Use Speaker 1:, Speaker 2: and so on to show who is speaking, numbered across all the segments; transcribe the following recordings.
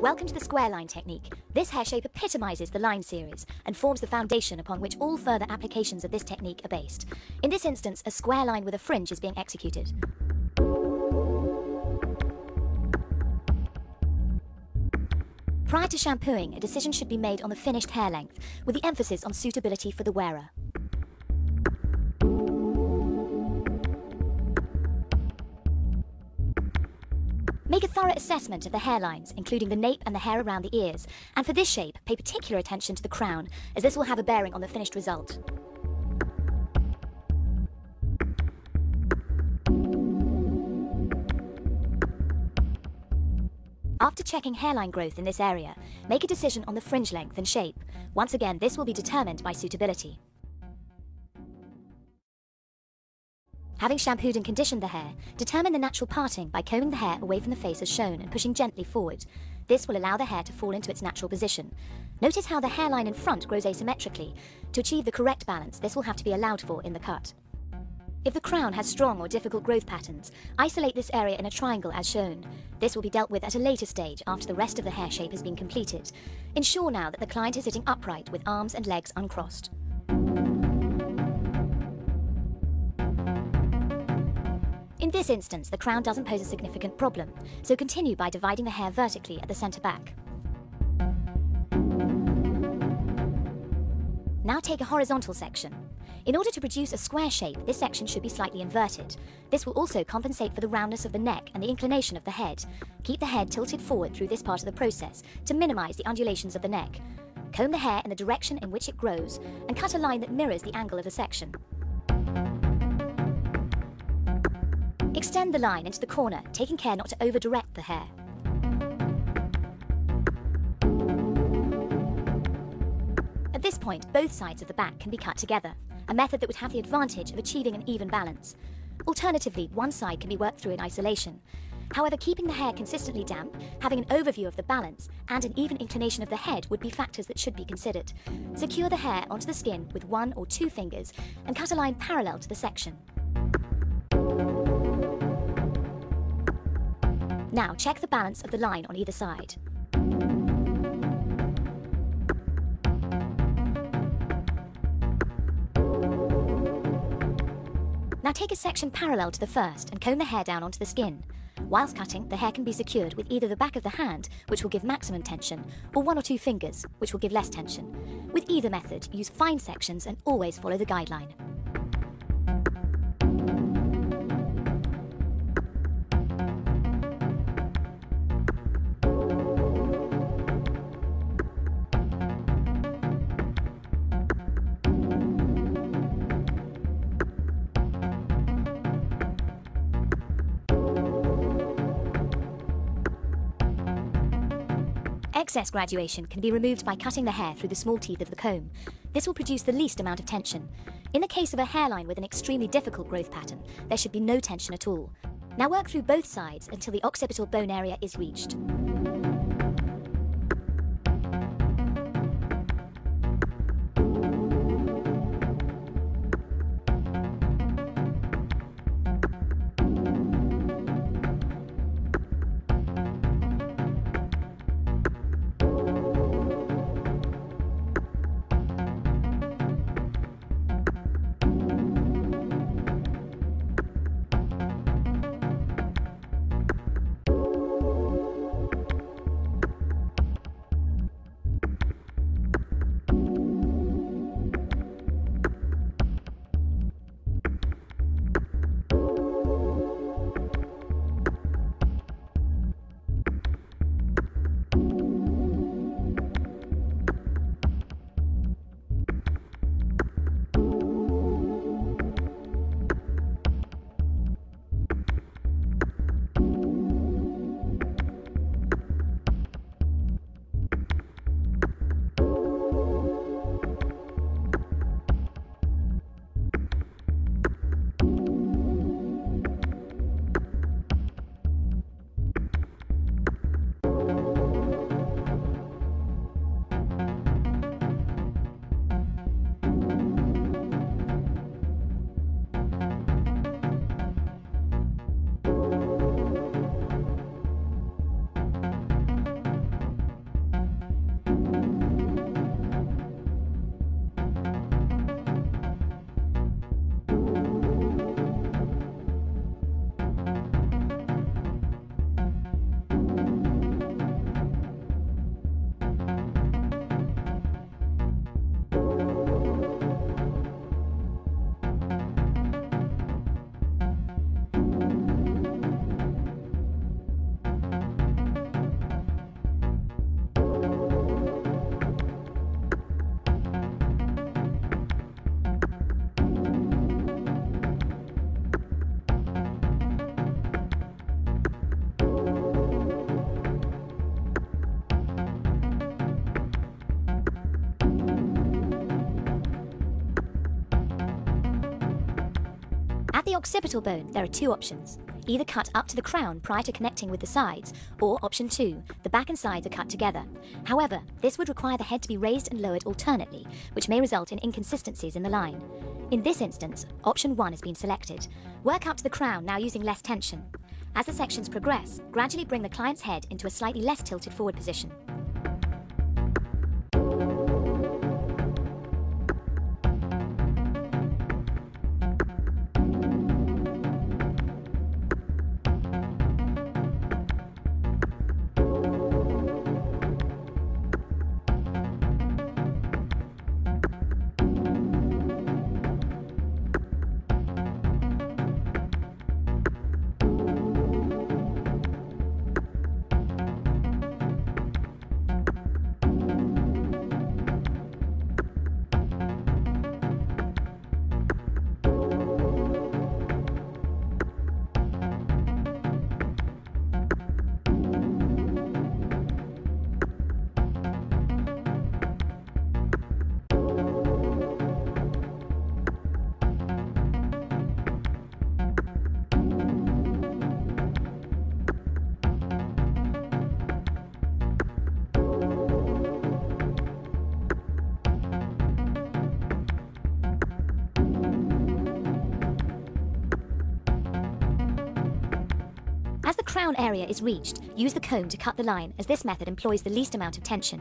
Speaker 1: Welcome to the square line technique. This hair shape epitomizes the line series and forms the foundation upon which all further applications of this technique are based. In this instance, a square line with a fringe is being executed. Prior to shampooing, a decision should be made on the finished hair length, with the emphasis on suitability for the wearer. Make a thorough assessment of the hairlines, including the nape and the hair around the ears, and for this shape, pay particular attention to the crown, as this will have a bearing on the finished result. After checking hairline growth in this area, make a decision on the fringe length and shape. Once again, this will be determined by suitability. Having shampooed and conditioned the hair, determine the natural parting by combing the hair away from the face as shown and pushing gently forward. This will allow the hair to fall into its natural position. Notice how the hairline in front grows asymmetrically. To achieve the correct balance, this will have to be allowed for in the cut. If the crown has strong or difficult growth patterns, isolate this area in a triangle as shown. This will be dealt with at a later stage after the rest of the hair shape has been completed. Ensure now that the client is sitting upright with arms and legs uncrossed. In this instance, the crown doesn't pose a significant problem, so continue by dividing the hair vertically at the centre back. Now take a horizontal section. In order to produce a square shape, this section should be slightly inverted. This will also compensate for the roundness of the neck and the inclination of the head. Keep the head tilted forward through this part of the process to minimise the undulations of the neck. Comb the hair in the direction in which it grows and cut a line that mirrors the angle of the section. Extend the line into the corner, taking care not to over-direct the hair. At this point, both sides of the back can be cut together, a method that would have the advantage of achieving an even balance. Alternatively, one side can be worked through in isolation. However, keeping the hair consistently damp, having an overview of the balance, and an even inclination of the head would be factors that should be considered. Secure the hair onto the skin with 1 or 2 fingers and cut a line parallel to the section. Now check the balance of the line on either side. Now take a section parallel to the first and comb the hair down onto the skin. Whilst cutting, the hair can be secured with either the back of the hand, which will give maximum tension, or 1 or 2 fingers, which will give less tension. With either method, use fine sections and always follow the guideline. Excess graduation can be removed by cutting the hair through the small teeth of the comb. This will produce the least amount of tension. In the case of a hairline with an extremely difficult growth pattern, there should be no tension at all. Now work through both sides until the occipital bone area is reached. occipital bone, there are two options. Either cut up to the crown prior to connecting with the sides, or option 2, the back and sides are cut together. However, this would require the head to be raised and lowered alternately, which may result in inconsistencies in the line. In this instance, option 1 has been selected. Work up to the crown now using less tension. As the sections progress, gradually bring the client's head into a slightly less tilted forward position. As the crown area is reached, use the comb to cut the line, as this method employs the least amount of tension.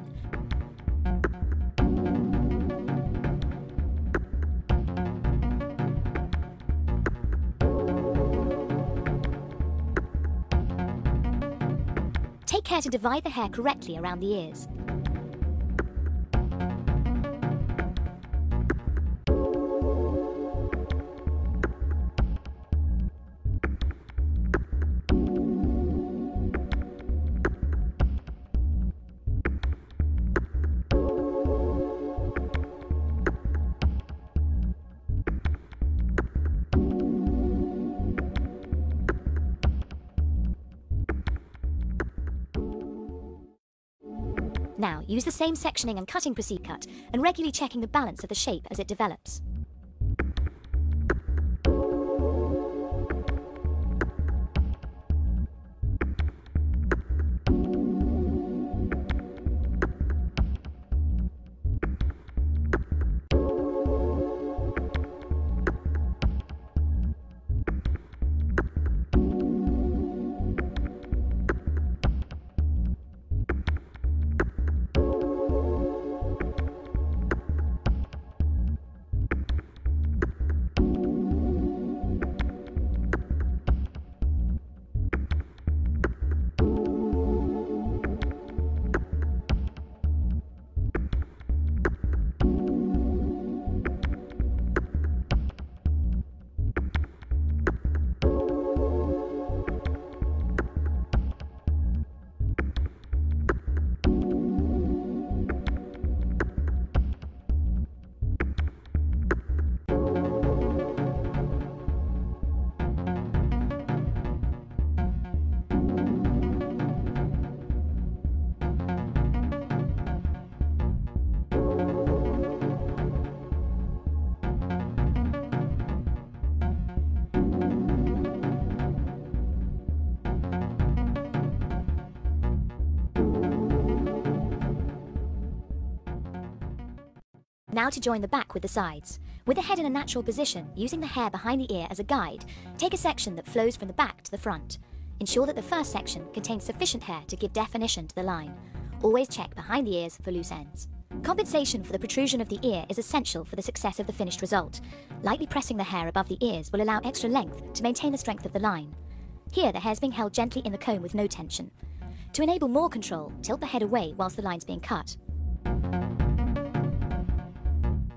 Speaker 1: Take care to divide the hair correctly around the ears. Now, use the same sectioning and cutting procedure and regularly checking the balance of the shape as it develops. Now to join the back with the sides. With the head in a natural position, using the hair behind the ear as a guide, take a section that flows from the back to the front. Ensure that the first section contains sufficient hair to give definition to the line. Always check behind the ears for loose ends. Compensation for the protrusion of the ear is essential for the success of the finished result. Lightly pressing the hair above the ears will allow extra length to maintain the strength of the line. Here, the hair is being held gently in the comb with no tension. To enable more control, tilt the head away whilst the line is being cut.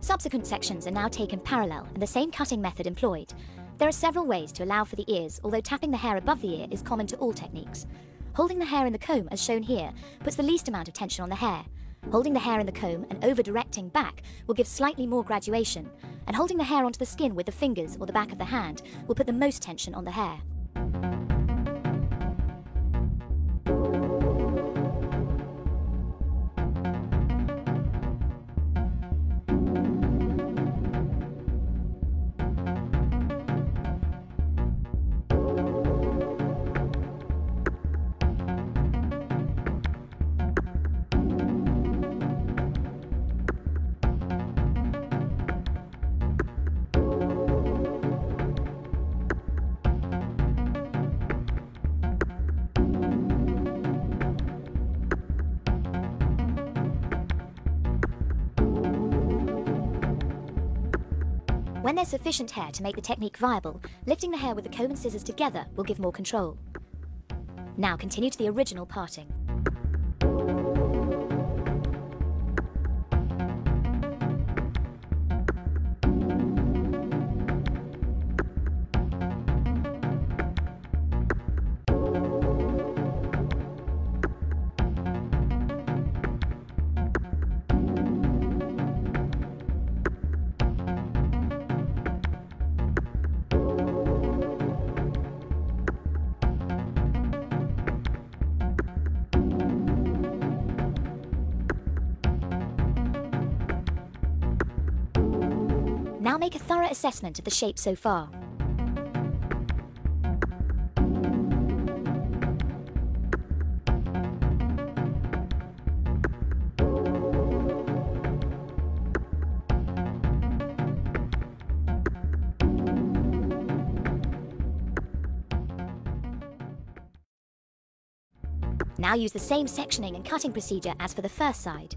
Speaker 1: Subsequent sections are now taken parallel and the same cutting method employed. There are several ways to allow for the ears, although tapping the hair above the ear is common to all techniques. Holding the hair in the comb, as shown here, puts the least amount of tension on the hair. Holding the hair in the comb and over-directing back will give slightly more graduation, and holding the hair onto the skin with the fingers or the back of the hand will put the most tension on the hair. When there's sufficient hair to make the technique viable, lifting the hair with the comb and scissors together will give more control. Now continue to the original parting. Now make a thorough assessment of the shape so far. Now use the same sectioning and cutting procedure as for the first side.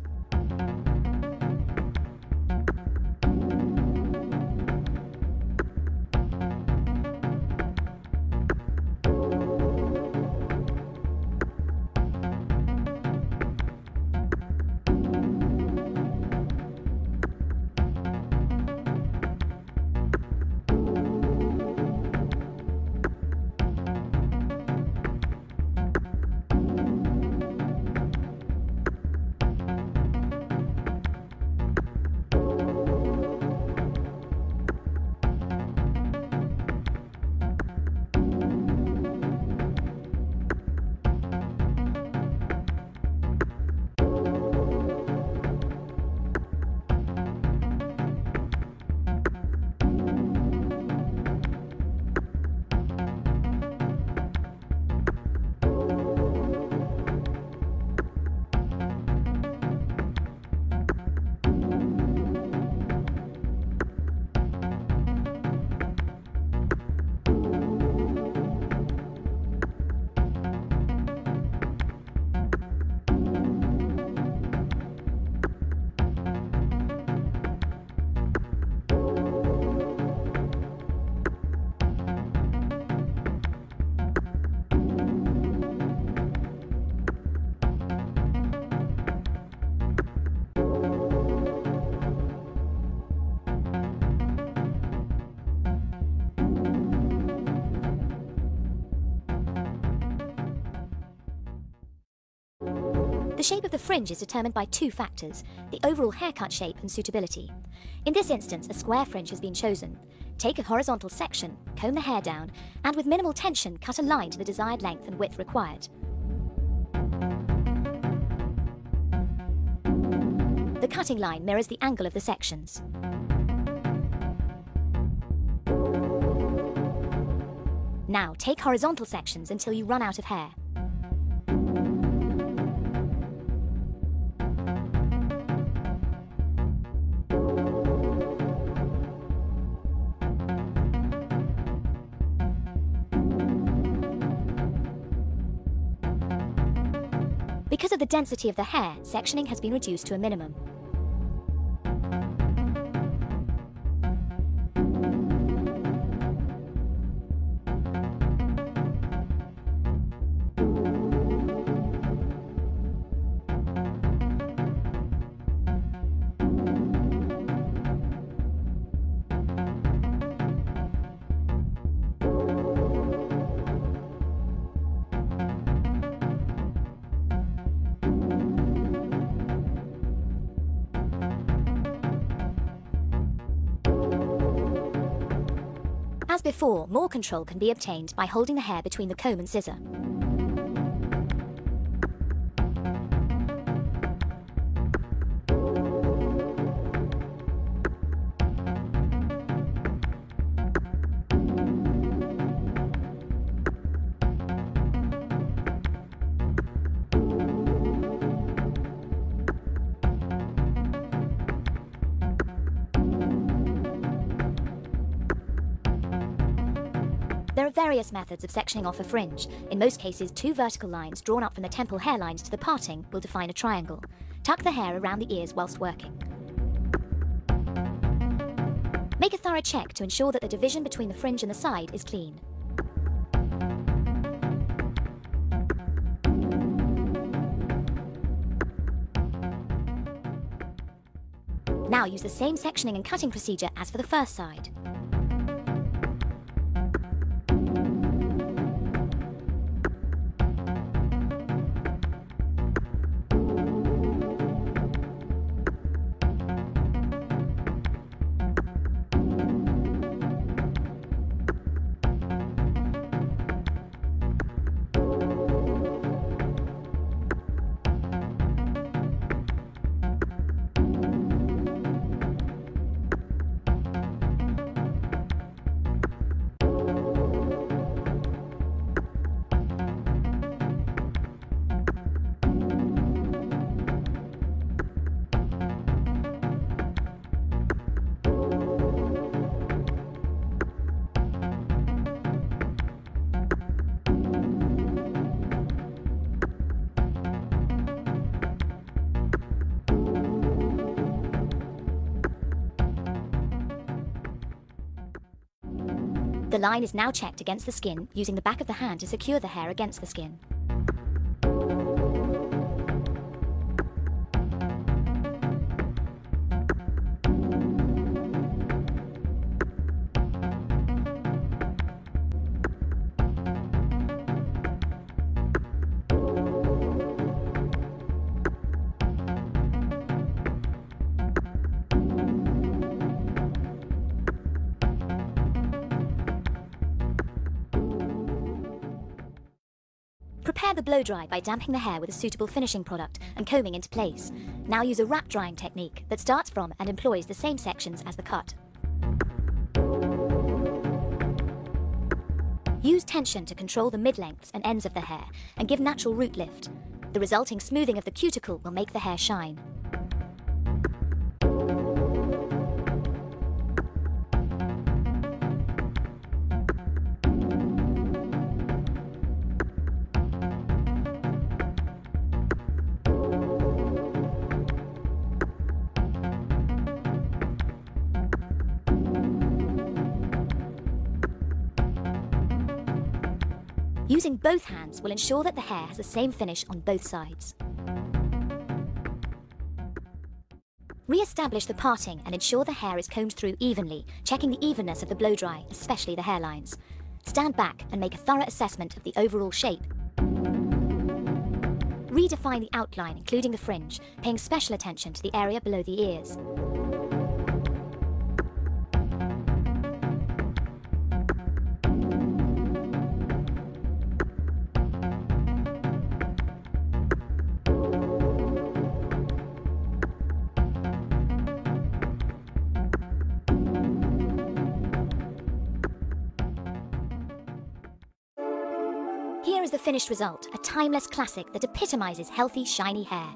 Speaker 1: The shape of the fringe is determined by two factors, the overall haircut shape and suitability. In this instance, a square fringe has been chosen. Take a horizontal section, comb the hair down, and with minimal tension, cut a line to the desired length and width required. The cutting line mirrors the angle of the sections. Now take horizontal sections until you run out of hair. Because of the density of the hair, sectioning has been reduced to a minimum. As before, more control can be obtained by holding the hair between the comb and scissor. There are various methods of sectioning off a fringe. In most cases, two vertical lines drawn up from the temple hairlines to the parting will define a triangle. Tuck the hair around the ears whilst working. Make a thorough check to ensure that the division between the fringe and the side is clean. Now use the same sectioning and cutting procedure as for the first side. The line is now checked against the skin using the back of the hand to secure the hair against the skin. Prepare the blow dry by damping the hair with a suitable finishing product and combing into place. Now use a wrap drying technique that starts from and employs the same sections as the cut. Use tension to control the mid-lengths and ends of the hair and give natural root lift. The resulting smoothing of the cuticle will make the hair shine. Using both hands will ensure that the hair has the same finish on both sides. Re-establish the parting and ensure the hair is combed through evenly, checking the evenness of the blow dry, especially the hairlines. Stand back and make a thorough assessment of the overall shape. Redefine the outline, including the fringe, paying special attention to the area below the ears. Here is the finished result, a timeless classic that epitomizes healthy, shiny hair.